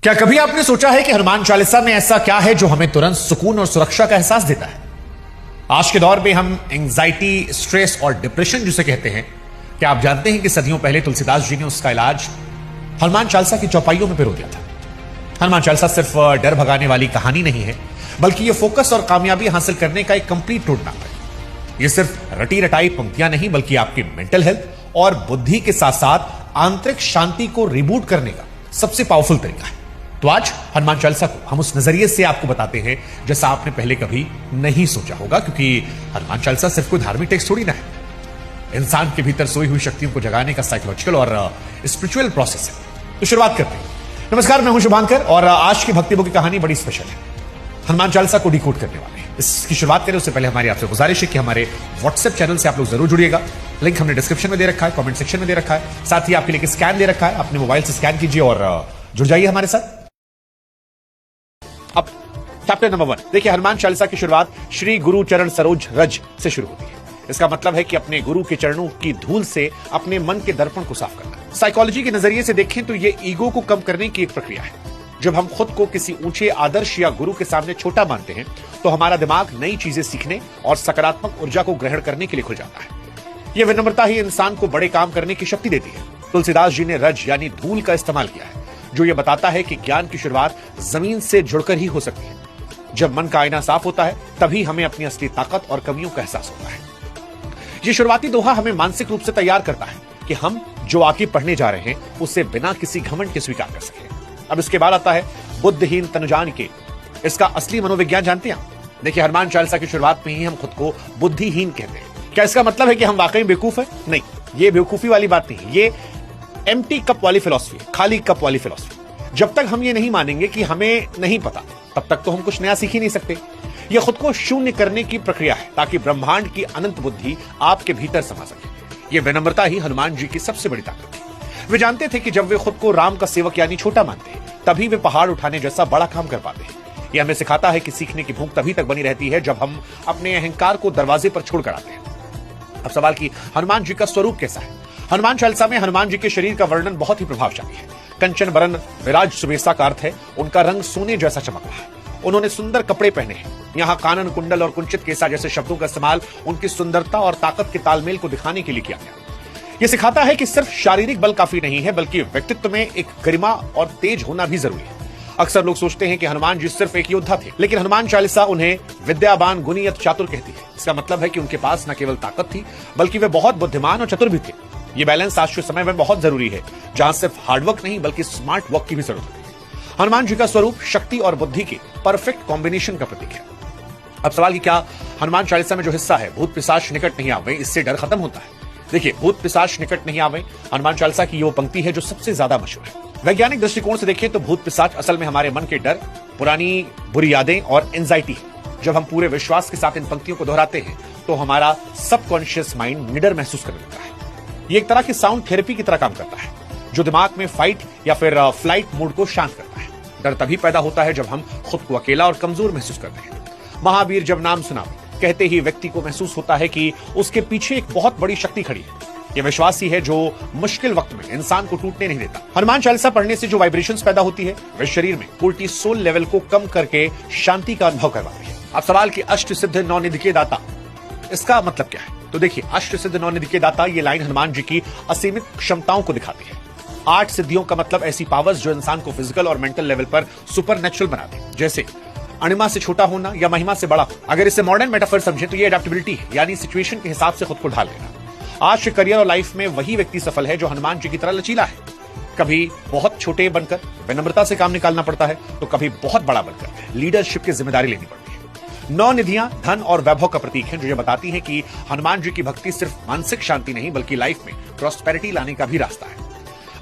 क्या कभी आपने सोचा है कि हनुमान चालीसा में ऐसा क्या है जो हमें तुरंत सुकून और सुरक्षा का एहसास देता है? आज के दौर में हम एंजाइटी, स्ट्रेस और डिप्रेशन जिसे कहते हैं, क्या आप जानते हैं कि सदियों पहले तुलसीदास जी ने उसका इलाज हनुमान चालीसा की चौपाइयों में पिरो दिया था। हनुमान चालीसा सिर्फ डर भगाने वाली कहानी नहीं है, बल्कि यह फोकस और कामयाबी हासिल करने का एक कंप्लीट रोड मैप है। यह सिर्फ रटी रटाई पंक्तियां नहीं, बल्कि आपकी मेंटल हेल्थ और बुद्धि के साथ साथ आंतरिक शांति को रिबूट करने का सबसे पावरफुल तरीका है। तो आज हनुमान चालीसा को हम उस नजरिए से आपको बताते हैं जैसा आपने पहले कभी नहीं सोचा होगा, क्योंकि हनुमान चालीसा सिर्फ कोई धार्मिक टेक्स्ट थोड़ी ना है, इंसान के भीतर सोई हुई शक्तियों को जगाने का साइकोलॉजिकल और स्पिरिचुअल प्रोसेस है। तो शुरुआत करते हैं। नमस्कार, मैं हूं शुभांकर और आज की भक्ति बुक की कहानी बड़ी स्पेशल है। हनुमान चालीसा को डिकोड करने वाले हैं। इसकी शुरुआत करें उससे पहले हमारी आपसे गुजारिश है कि हमारे व्हाट्सएप चैनल से आप लोग जरूर जुड़िएगा। लिंक हमने डिस्क्रिप्शन में दे रखा है, कमेंट सेक्शन में दे रखा है, साथ ही आपके लिए स्कैन दे रखा है। अपने मोबाइल से स्कैन कीजिए और जुड़ जाइए हमारे साथ। अब चैप्टर नंबर 1 देखिए। हनुमान चालीसा की शुरुआत श्री गुरु चरण सरोज रज से शुरू होती है। इसका मतलब है कि अपने गुरु के चरणों की धूल से अपने मन के दर्पण को साफ करना। साइकोलॉजी के नजरिए से देखें तो यह ईगो को कम करने की एक प्रक्रिया है। जब हम खुद को किसी ऊंचे आदर्श या गुरु के सामने छोटा मानते हैं तो हमारा दिमाग नई चीजें सीखने और सकारात्मक ऊर्जा को ग्रहण करने के लिए खुल जाता है। यह विनम्रता ही इंसान को बड़े काम करने की शक्ति देती है। तुलसीदास जी ने रज यानी धूल का इस्तेमाल किया है, जो यह बताता है कि ज्ञान की शुरुआत जमीन से जुड़कर ही हो सकती है। जब मन का आईना साफ होता है तभी हमें अपनी असली ताकत और कमियों का एहसास होता है। यह शुरुआती दोहा हमें मानसिक रूप से तैयार करता है कि हम जो आगे पढ़ने जा रहे हैं उसे बिना किसी घमंड के स्वीकार कर सकें। अब इसके बाद आता है बुद्धहीन तनु जान के। इसका असली मनोविज्ञान जानते हैं आप? देखिए, हनुमान चालीसा की शुरुआत में ही हम खुद को बुद्धिहीन कहते हैं। क्या इसका मतलब है कि हम वाकई बेवकूफ है? नहीं, ये बेवकूफी वाली बात नहीं, ये एम्प्टी कप वाली फिलॉसफी, खाली कप वाली फिलॉसफी। जब तक हम ये नहीं मानेंगे कि हमें नहीं पता, तब तक तो हम कुछ नया सीख ही नहीं सकते। यह खुद को शून्य करने की प्रक्रिया है ताकि ब्रह्मांड की अनंत बुद्धि आपके भीतर समा सके। यह विनम्रता ही हनुमान जी की सबसे बड़ी ताकत थी। वे जानते थे कि जब वे खुद को राम का सेवक यानी छोटा मानते हैं, तभी वे पहाड़ उठाने जैसा बड़ा काम कर पाते हैं। यह हमें सिखाता है कि सीखने की भूख तभी तक बनी रहती है जब हम अपने अहंकार को दरवाजे पर छोड़कर आते हैं। अब सवाल कि हनुमान जी का स्वरूप कैसा है? हनुमान चालीसा में हनुमान जी के शरीर का वर्णन बहुत ही प्रभावशाली है। कंचन बरन विराज सुबेसा का अर्थ है उनका रंग सोने जैसा चमक रहा है। उन्होंने सुंदर कपड़े पहने हैं। यहाँ कानन, कुंडल और कुंचित केसा जैसे शब्दों का इस्तेमाल उनकी सुंदरता और ताकत के तालमेल को दिखाने के लिए किया गया। यह सिखाता है कि सिर्फ शारीरिक बल काफी नहीं है, बल्कि व्यक्तित्व में एक गरिमा और तेज होना भी जरूरी है। अक्सर लोग सोचते हैं कि हनुमान जी सिर्फ एक योद्धा थे, लेकिन हनुमान चालीसा उन्हें विद्यावान गुणी अति चातुर कहती है। इसका मतलब है कि उनके पास न केवल ताकत थी, बल्कि वे बहुत बुद्धिमान और चतुर भी थे। ये बैलेंस आज के समय में बहुत जरूरी है, जहां सिर्फ हार्डवर्क नहीं बल्कि स्मार्ट वर्क की भी जरूरत होती है। हनुमान जी का स्वरूप शक्ति और बुद्धि के परफेक्ट कॉम्बिनेशन का प्रतीक है। अब सवाल कि क्या हनुमान चालीसा में जो हिस्सा है भूत पिशाच निकट नहीं आवे, इससे डर खत्म होता है? देखिए, भूत पिशाच निकट नहीं आवे हनुमान चालीसा की वो पंक्ति है जो सबसे ज्यादा मशहूर है। वैज्ञानिक दृष्टिकोण से देखें तो भूत पिशाच असल में हमारे मन के डर, पुरानी बुरी यादें और एंजाइटी है। जब हम पूरे विश्वास के साथ इन पंक्तियों को दोहराते हैं तो हमारा सबकॉन्शियस माइंड निडर महसूस करने लगता है। ये एक तरह की साउंड थेरेपी की तरह काम करता है, जो दिमाग में फाइट या फिर फ्लाइट मूड को शांत करता है। डर तभी पैदा होता है जब हम खुद को अकेला और कमजोर महसूस करते हैं। महावीर जब नाम सुना कहते ही व्यक्ति को महसूस होता है कि उसके पीछे एक बहुत बड़ी शक्ति खड़ी है। यह विश्वास ही है जो मुश्किल वक्त में इंसान को टूटने नहीं देता। हनुमान चालीसा पढ़ने से जो वाइब्रेशंस पैदा होती है वे शरीर में कोर्टिसोल लेवल को कम करके शांति का अनुभव करवाती है। अब सवाल कि अष्ट सिद्ध नौ निधि के दाता, इसका मतलब क्या है? तो देखिए, अष्ट सिद्ध नौ निधि के दाता ये लाइन हनुमान जी की असीमित क्षमताओं को दिखाती है। 8 सिद्धियों का मतलब ऐसी पावर्स जो इंसान को फिजिकल और मेंटल लेवल पर सुपर नेचुरल बनाते हैं, जैसे अणिमा से छोटा होना या महिमा से बड़ा होना। अगर इसे मॉडर्न मेटाफर समझे तो ये अडेप्टेबिलिटी है, यानी सिचुएशन के हिसाब से खुद को ढाल लेना। आज के करियर और लाइफ में वही व्यक्ति सफल है जो हनुमान जी की तरह लचीला है। कभी बहुत छोटे बनकर विनम्रता से काम निकालना पड़ता है, तो कभी बहुत बड़ा बनकर लीडरशिप की जिम्मेदारी लेनी पड़ती है। 9 निधियां धन और वैभव का प्रतीक हैं, जो ये बताती हैं कि हनुमान जी की भक्ति सिर्फ मानसिक शांति नहीं बल्कि लाइफ में प्रॉस्पेरिटी लाने का भी रास्ता है।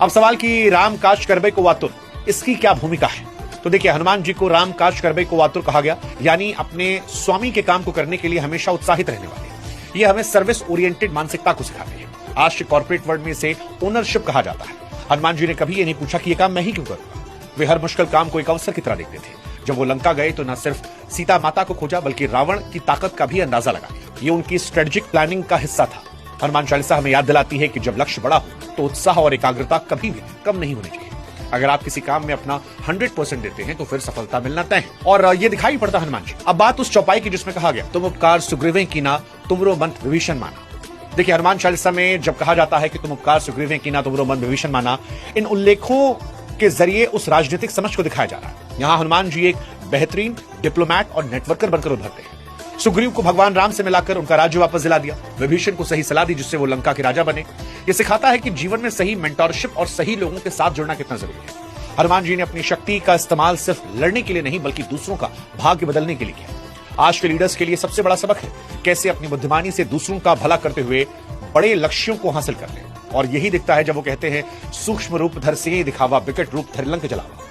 अब सवाल कि राम काज करबे को वातुर, इसकी क्या भूमिका है? तो देखिए, हनुमान जी को राम काज करबे को वातुर कहा गया, यानी अपने स्वामी के काम को करने के लिए हमेशा उत्साहित रहने वाले। ये हमें सर्विस ओरिएंटेड मानसिकता को सिखाती है। आज के कॉर्पोरेट वर्ल्ड में इसे ओनरशिप कहा जाता है। हनुमान जी ने कभी ये नहीं पूछा कि ये काम मैं ही क्यों करूंगा। वे हर मुश्किल काम को एक अवसर की तरह देखते थे। जब वो लंका गए तो न सिर्फ सीता माता को खोजा बल्कि रावण की ताकत का भी अंदाजा लगा लिया। ये उनकी स्ट्रेटेजिक प्लानिंग का हिस्सा था। हनुमान चालीसा हमें याद दिलाती है कि जब लक्ष्य बड़ा हो तो उत्साह और एकाग्रता कभी भी कम नहीं होनी चाहिए। अगर आप किसी काम में अपना 100% देते हैं तो फिर सफलता मिलना तय है। और ये दिखाई पड़ता हनुमान जी। अब बात उस चौपाई की जिसमें कहा गया, तुम उपकार सुग्रीवें कीना, तुमरो मंत्र विभीषण माना। देखिए, हनुमान चालीसा में जब कहा जाता है कि तुम उपकार सुग्रीवें कीना, तुमरो मंत्र विभीषण माना, इन उल्लेखों के जरिए उस राजनीतिक समझ को दिखाया जा रहा है। यहां हनुमान जी एक बेहतरीन डिप्लोमैट और नेटवर्कर बनकर उभरते हैं। सुग्रीव को भगवान राम से मिलाकर उनका राज्य वापस दिला दिया, विभीषण को सही सलाह दी जिससे वो लंका के राजा बने। ये सिखाता है कि जीवन में सही मेंटरशिप और सही लोगों के साथ जुड़ना कितना जरूरी है। हनुमान जी ने अपनी शक्ति का इस्तेमाल सिर्फ लड़ने के लिए नहीं बल्कि दूसरों का भाग्य बदलने के लिए किया। आज के लीडर्स के लिए सबसे बड़ा सबक है कैसे अपनी बुद्धिमानी से दूसरों का भला करते हुए बड़े लक्ष्यों को हासिल कर ले। और यही दिखता है जब वो कहते हैं, सूक्ष्म रूप धर सिंह दिखावा, विकट रूप धर लंक जलावा।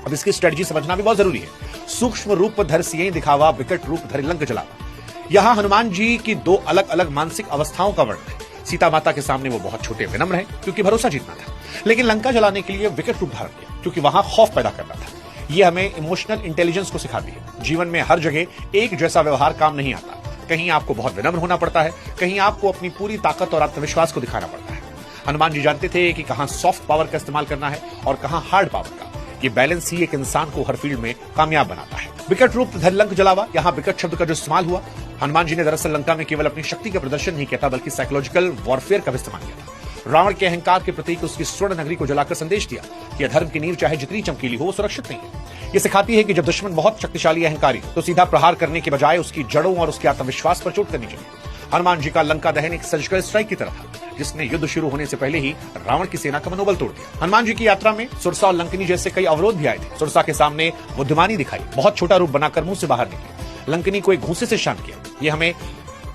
अब इसकी स्ट्रेटजी समझना भी बहुत जरूरी है। सूक्ष्म रूप धर सिंह दिखावा, विकट रूप धर लंक जलावा। यहां हनुमान जी की दो अलग अलग मानसिक अवस्थाओं का वर्णन है। सीता माता के सामने वो बहुत छोटे विनम्र हैं क्योंकि भरोसा जीतना था, लेकिन लंका जलाने के लिए विकट रूप धारण किया क्योंकि वहां खौफ पैदा करना था। ये हमें इमोशनल इंटेलिजेंस को सिखाती है। जीवन में हर जगह एक जैसा व्यवहार काम नहीं आता। कहीं आपको बहुत विनम्र होना पड़ता है, कहीं आपको अपनी पूरी ताकत और आत्मविश्वास को दिखाना पड़ता है। हनुमान जी जानते थे कि कहां सॉफ्ट पावर का इस्तेमाल करना है और कहां हार्ड पावर का। ये बैलेंस ही एक इंसान को हर फील्ड में कामयाब बनाता है। विकट रूप धर लंक जलावा, यहां विकट शब्द का जो इस्तेमाल हुआ, हनुमान जी ने दरअसल लंका में केवल अपनी शक्ति का प्रदर्शन नहीं किया था बल्कि साइकोलॉजिकल वॉरफेयर का भी इस्तेमाल किया था। रावण के अहंकार के प्रतीक उसकी स्वर्ण नगरी को जलाकर संदेश दिया कि अधर्म की नींव चाहे जितनी चमकीली हो वो सुरक्षित नहीं है। ये सिखाती है कि जब दुश्मन बहुत शक्तिशाली अहंकारी तो सीधा प्रहार करने के बजाय उसकी जड़ों और उसके आत्मविश्वास पर चोट करनी चाहिए। हनुमान जी का लंका दहन एक सर्जिकल स्ट्राइक की तरह था जिसने युद्ध शुरू होने से पहले ही रावण की सेना का मनोबल तोड़ दिया। हनुमान जी की यात्रा में सुरसा और लंकनी जैसे कई अवरोध भी आए थे। सुरसा के सामने बुद्धिमानी दिखाई, बहुत छोटा रूप बनाकर मुंह से बाहर निकली। लंकनी को एक घूंसे से शांत किया। ये हमें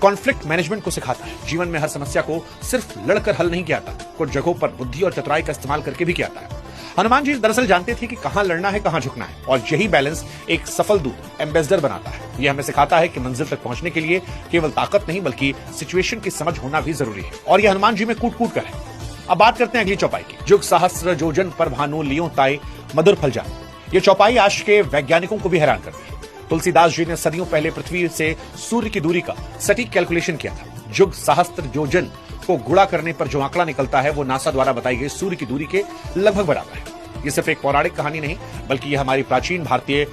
कॉन्फ्लिक्ट मैनेजमेंट को सिखाता है। जीवन में हर समस्या को सिर्फ लड़कर हल नहीं किया जाता, कुछ जगहों पर बुद्धि और चतुराई का इस्तेमाल करके भी किया जाता है। हनुमान जी दरअसल जानते थे कि कहां लड़ना है, कहां झुकना है, और यही बैलेंस एक सफल दूत एम्बेसडर बनाता है। यह हमें सिखाता है कि मंजिल तक पहुंचने के लिए केवल ताकत नहीं बल्कि सिचुएशन की समझ होना भी जरूरी है, और यह हनुमान जी में कूट कूट कर है। अब बात करते हैं अगली चौपाई की। जुग सहस्त्र जोजन पर भानु लियो ताई मधुर फल जान। ये चौपाई आज के वैज्ञानिकों को भी हैरान करती है। तुलसीदास जी ने सदियों पहले पृथ्वी से सूर्य की दूरी का सटीक कैलकुलेशन किया था। जुग सहस्त्र जोजन को गुणा करने पर जो आंकड़ा निकलता है वो नासा द्वारा बताई गई सूर्य की दूरी के लगभग बराबर है। ये सिर्फ एक पौराणिक कहानी नहीं बल्कि यह हमारी प्राचीन भारतीय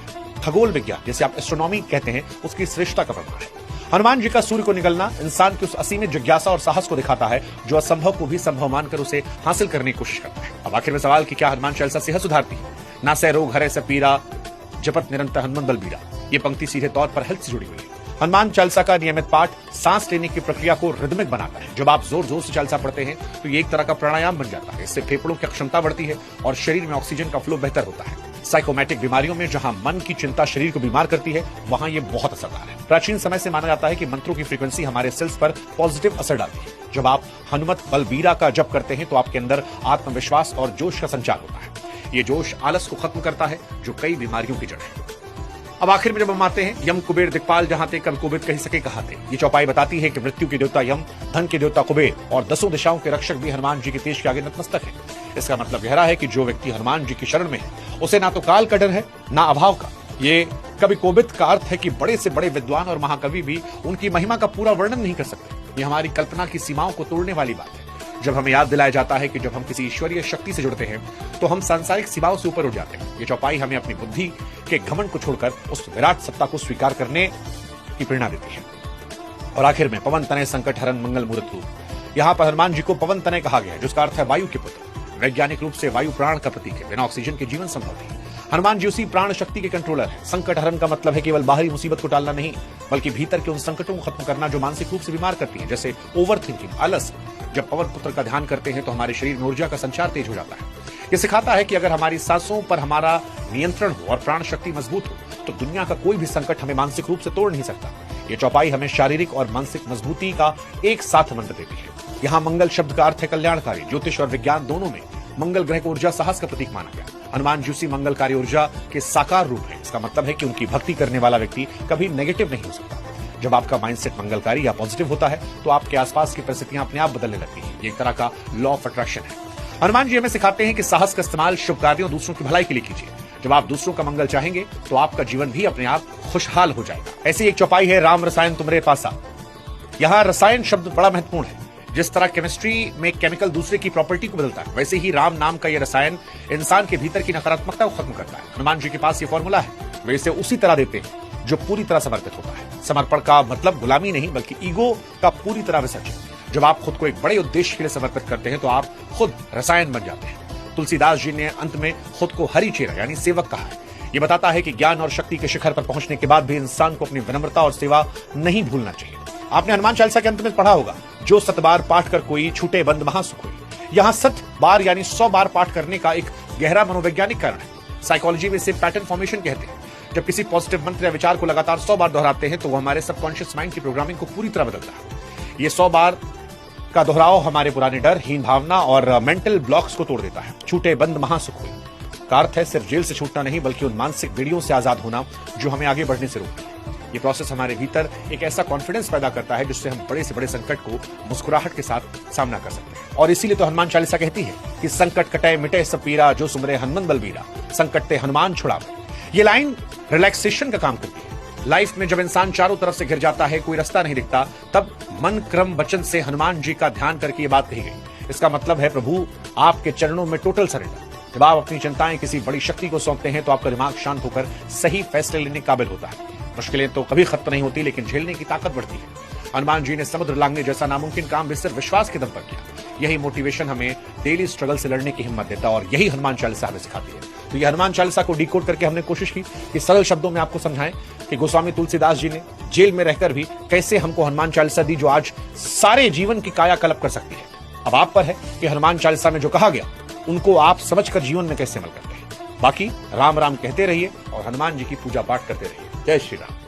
खगोल विज्ञान जिसे आप एस्ट्रोनॉमी कहते हैं उसकी श्रेष्ठता का प्रमाण है। हनुमान जी का सूर्य को निकलना इंसान की उस असीमित जिज्ञासा और साहस को दिखाता है जो असंभव को भी संभव मानकर उसे हासिल करने की कोशिश करता है। अब आखिर में सवाल कि क्या हनुमान चालीसा सेहत सुधारती है? ना से रोग हरे से पीरा, जपत निरंतर हनुमान बलबीरा। ये पंक्ति सीधे तौर पर हेल्थ से जुड़ी हुई है। हनुमान चालीसा का नियमित पाठ सांस लेने की प्रक्रिया को रिदमिक बनाता है। जब आप जोर जोर से चालीसा पढ़ते हैं तो ये एक तरह का प्राणायाम बन जाता है। इससे फेफड़ों की क्षमता बढ़ती है और शरीर में ऑक्सीजन का फ्लो बेहतर होता है। साइकोमैटिक बीमारियों में जहां मन की चिंता शरीर को बीमार करती है वहां ये बहुत असरदार है। प्राचीन समय से माना जाता है कि मंत्रों की फ्रीक्वेंसी हमारे सेल्स पर पॉजिटिव असर डालती है। जब आप हनुमत बलबीरा का जप करते हैं तो आपके अंदर आत्मविश्वास और जोश का संचार होता है। ये जोश आलस को खत्म करता है जो कई बीमारियों की जड़ है। अब आखिर में जब हम आते हैं, यम कुबेर दिक्पाल जहां थे कल कुबेर कही सके कहां थे। ये चौपाई बताती है कि मृत्यु के देवता यम, धन के देवता कुबेर और 10 दिशाओं के रक्षक भी हनुमान जी के तेज के आगे नतमस्तक है। इसका मतलब गहरा है कि जो व्यक्ति हनुमान जी की शरण में है उसे ना तो काल का डर है ना अभाव का। ये कभी कोबित का अर्थ है कि बड़े से बड़े विद्वान और महाकवि भी उनकी महिमा का पूरा वर्णन नहीं कर सकते। ये हमारी कल्पना की सीमाओं को तोड़ने वाली बात है। जब हमें याद दिलाया जाता है कि जब हम किसी ईश्वरीय शक्ति से जुड़ते हैं तो हम सांसारिक सीमाओं से ऊपर उठ जाते हैं। ये चौपाई हमें अपनी बुद्धि के घमंड को छोड़कर उस विराट सत्ता को स्वीकार करने की प्रेरणा देती है। और आखिर में पवन तनय संकट हरन मंगल मूर्त रूप। यहाँ पर हनुमान जी को पवन तनय कहा गया है जिसका अर्थ है वायु के पुत्र। वैज्ञानिक रूप से वायु प्राण का प्रतीक है। बिना ऑक्सीजन के जीवन संभव नहीं। हनुमान जी उसी प्राण शक्ति के कंट्रोलर है। संकट हरण का मतलब है केवल बाहरी मुसीबत को टालना नहीं बल्कि भीतर के उन संकटों को खत्म करना जो मानसिक रूप से बीमार करती है, जैसे ओवर थिंकिंग, आलस। जब पवन पुत्र का ध्यान करते हैं तो हमारे शरीर में ऊर्जा का संचार तेज हो जाता है। यह सिखाता है कि अगर हमारी सांसों पर हमारा नियंत्रण हो और प्राण शक्ति मजबूत हो तो दुनिया का कोई भी संकट हमें मानसिक रूप से तोड़ नहीं सकता। ये चौपाई हमें शारीरिक और मानसिक मजबूती का एक साथ मंत्र देती है। यहाँ मंगल शब्द का अर्थ है कल्याणकारी। ज्योतिष और विज्ञान दोनों में मंगल ग्रह को ऊर्जा साहस का प्रतीक माना गया। हनुमान जी उसी मंगलकारी ऊर्जा के साकार रूप है। इसका मतलब है कि उनकी भक्ति करने वाला व्यक्ति कभी नेगेटिव नहीं हो सकता। जब आपका माइंडसेट मंगलकारी या पॉजिटिव होता है तो आपके आसपास की परिस्थितियां अपने आप बदलने लगती हैं। ये एक तरह का लॉ ऑफ अट्रैक्शन है। हनुमान जी हमें सिखाते हैं कि साहस का इस्तेमाल शुभ कार्यों दूसरों की भलाई के लिए कीजिए। जब आप दूसरों का मंगल चाहेंगे तो आपका जीवन भी अपने आप खुशहाल हो जाएगा। ऐसी एक चौपाई है राम रसायन तुमरे पासा। यहाँ रसायन शब्द बड़ा महत्वपूर्ण है। जिस तरह केमिस्ट्री में केमिकल दूसरे की प्रॉपर्टी को बदलता है, वैसे ही राम नाम का यह रसायन इंसान के भीतर की नकारात्मकता को खत्म करता है। हनुमान जी के पास ये फॉर्मूला है, वे इसे उसी तरह देते हैं जो पूरी तरह समर्पित होता है। समर्पण का मतलब गुलामी नहीं, बल्कि ईगो का पूरी तरह विसर्जन। जब आप खुद को एक बड़े उद्देश्य के लिए समर्पित करते हैं तो आप खुद रसायन बन जाते हैं। तुलसीदास जी ने अंत में खुद को हरि चेरा यानी सेवक कहा है। यह बताता है कि ज्ञान और शक्ति के शिखर पर पहुंचने के बाद भी इंसान को अपनी विनम्रता और सेवा नहीं भूलना चाहिए। आपने हनुमान चालीसा के अंत में पढ़ा होगा, जो 7 बार पाठ कर कोई छूटे बंद महासुख हुई। यहां 7 बार यानी 100 बार पाठ करने का एक गहरा मनोवैज्ञानिक कारण है। साइकोलॉजी में इसे पैटर्न फॉर्मेशन कहते हैं। जब किसी पॉजिटिव मंत्र या विचार को लगातार 100 बार दोहराते हैं तो वो हमारे सबकॉन्शियस माइंड की प्रोग्रामिंग को पूरी तरह बदलता है। ये 100 बार का दोहराव हमारे पुराने डर, हीन भावना और मेंटल ब्लॉक्स को तोड़ देता है। छूटे बंद महासुख हुई का अर्थ है सिर्फ जेल से छूटना नहीं, बल्कि उन मानसिक बेड़ियों से आजाद होना जो हमें आगे बढ़ने से रोकती है। ये प्रोसेस हमारे भीतर एक ऐसा कॉन्फिडेंस पैदा करता है जिससे हम बड़े से बड़े संकट को मुस्कुराहट के साथ सामना कर सकते हैं। और इसीलिए तो हनुमान चालीसा कहती है कि संकट कटे मिटे सब पीरा, जो सुमरे हनुमान बलबीरा, संकट ते हनुमान छुड़ावे। ये लाइन रिलैक्सेशन का काम करती है। लाइफ में जब इंसान चारों तरफ से घिर जाता है, कोई रास्ता नहीं दिखता, तब मन क्रम वचन से हनुमान जी का ध्यान करके ये बात कही गई। इसका मतलब है प्रभु आपके चरणों में टोटल सरेंडर। जब आप अपनी चिंताएं किसी बड़ी शक्ति को सौंपते हैं तो आपका दिमाग शांत होकर सही फैसले लेने के काबिल होता है। मुश्किलें तो कभी खत्म नहीं होती, लेकिन झेलने की ताकत बढ़ती है। हनुमान जी ने समुद्र लांघने जैसा नामुमकिन काम भी सिर्फ विश्वास के दम पर किया। यही मोटिवेशन हमें डेली स्ट्रगल से लड़ने की हिम्मत देता है और यही हनुमान चालीसा हमें सिखाती है। तो ये हनुमान चालीसा को डिकोड करके हमने कोशिश की कि सरल शब्दों में आपको समझाएं कि गोस्वामी तुलसीदास जी ने जेल में रहकर भी कैसे हमको हनुमान चालीसा दी, जो आज सारे जीवन की कायाकल्प कर सकती है। अब आप पर है कि हनुमान चालीसा में जो कहा गया उनको आप समझकर जीवन में कैसे अमल करते हैं। बाकी राम राम कहते रहिए और हनुमान जी की पूजा पाठ करते रहिए। जय श्री राम।